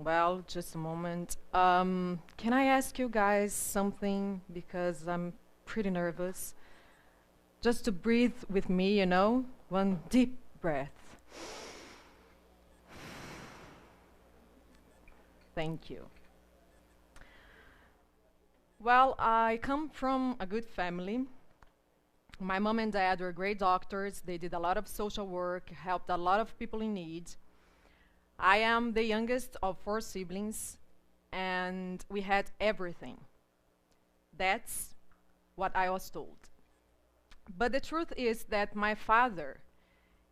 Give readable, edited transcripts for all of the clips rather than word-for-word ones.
Well, just a moment. Can I ask you guys something because I'm pretty nervous? Just to breathe with me, one deep breath. Thank you. Well, I come from a good family. My mom and dad were great doctors. They did a lot of social work, helped a lot of people in need. I am the youngest of four siblings, and we had everything. That's what I was told. But the truth is that my father,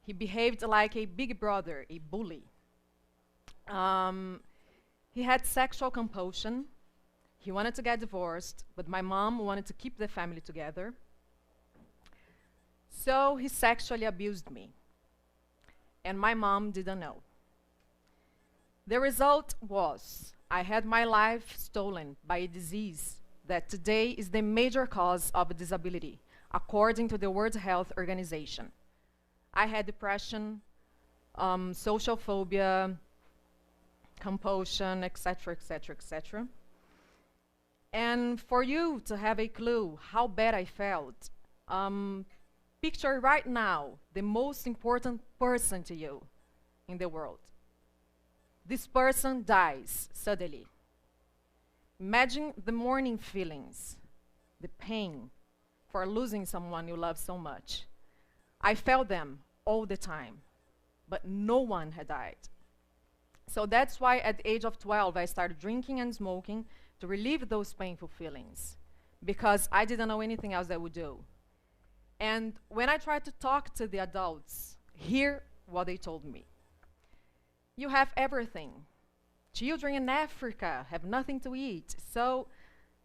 he behaved like a big brother, a bully. Um, he had sexual compulsion. He wanted to get divorced, but my mom wanted to keep the family together. So he sexually abused me, and my mom didn't know. The result was I had my life stolen by a disease that today is the major cause of disability, according to the World Health Organization. I had depression, social phobia, compulsion, etc., etc., etc. And for you to have a clue how bad I felt, picture right now the most important person to you in the world. This person dies suddenly. Imagine the mourning feelings, the pain for losing someone you love so much. I felt them all the time, but no one had died. So that's why at the age of 12, I started drinking and smoking to relieve those painful feelings, because I didn't know anything else I would do. And when I tried to talk to the adults, hear what they told me. You have everything. Children in Africa have nothing to eat, so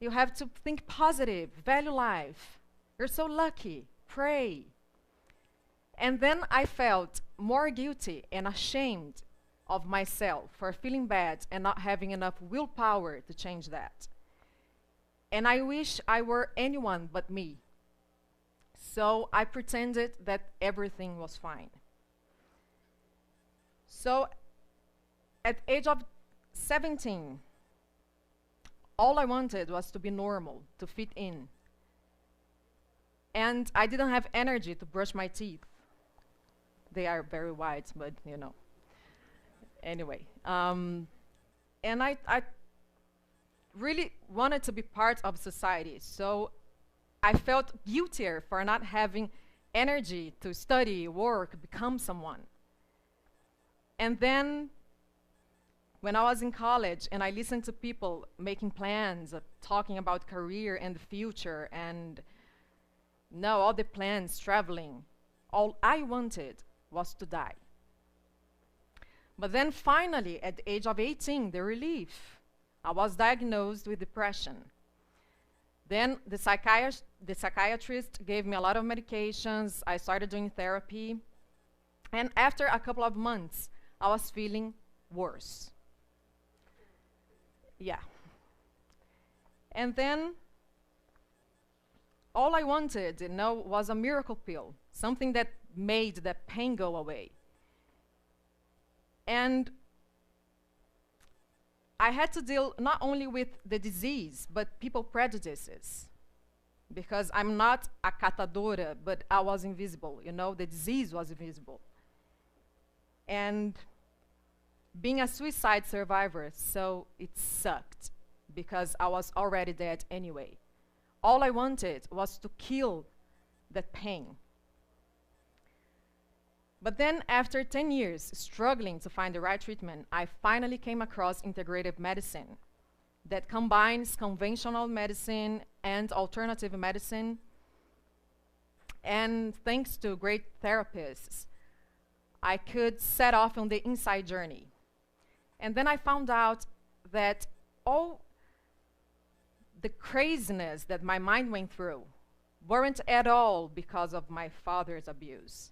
you have to think positive, value life. You're so lucky, pray. And then I felt more guilty and ashamed of myself for feeling bad and not having enough willpower to change that. And I wish I were anyone but me. So I pretended that everything was fine. So at the age of 17, all I wanted was to be normal, to fit in. And I didn't have energy to brush my teeth. They are very white, but Anyway, and I really wanted to be part of society, so I felt guiltier for not having energy to study, work, become someone. And then when I was in college and I listened to people making plans, talking about career and the future, and now all the plans, traveling, all I wanted was to die. But then finally, at the age of 18, the relief. I was diagnosed with depression. Then the psychiatrist gave me a lot of medications. I started doing therapy. And after a couple of months, I was feeling worse. Yeah. And then all I wanted, was a miracle pill, something that made the pain go away. And I had to deal not only with the disease, but people prejudices. Because I'm not a catadora, but I was invisible, the disease was invisible. And being a suicide survivor, so it sucked, because I was already dead anyway. All I wanted was to kill that pain. But then after 10 years struggling to find the right treatment, I finally came across integrative medicine that combines conventional medicine and alternative medicine. And thanks to great therapists, I could set off on the inside journey. And then I found out that all the craziness that my mind went through weren't at all because of my father's abuse.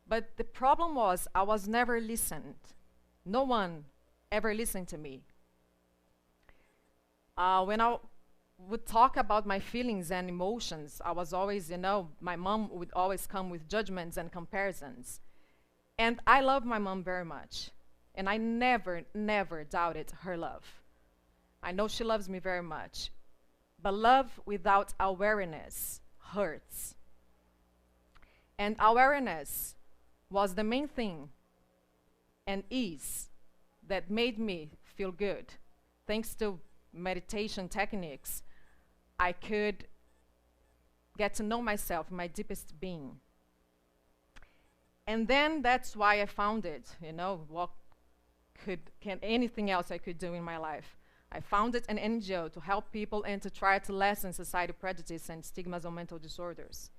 But the problem was I was never listened. No one ever listened to me. When I would talk about my feelings and emotions, I was always, my mom would always come with judgments and comparisons. And I love my mom very much. And I never, never doubted her love. I know she loves me very much. But love without awareness hurts. And awareness was the main thing and ease that made me feel good. Thanks to meditation techniques, I could get to know myself, my deepest being. And then that's why I found it, what can anything else I could do in my life. I founded an NGO to help people and to try to lessen society prejudice and stigmas on mental disorders.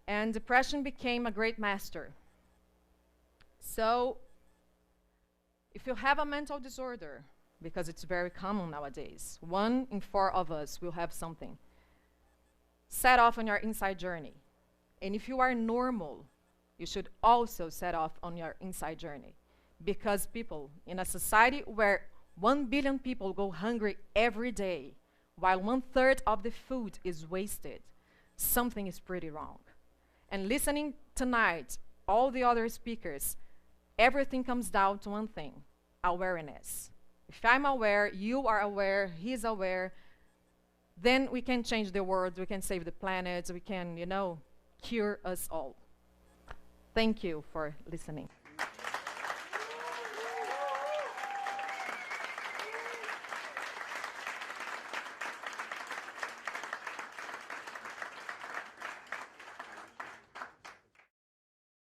And depression became a great master. So, if you have a mental disorder, because it's very common nowadays, 1 in 4 of us will have something, set off on your inside journey. And if you are normal, you should also set off on your inside journey. Because people, in a society where 1 billion people go hungry every day, while 1/3 of the food is wasted, something is pretty wrong. And listening tonight, all the other speakers, everything comes down to one thing: awareness. If I'm aware, you are aware, he's aware, then we can change the world, we can save the planet, we can, cure us all. Thank you for listening.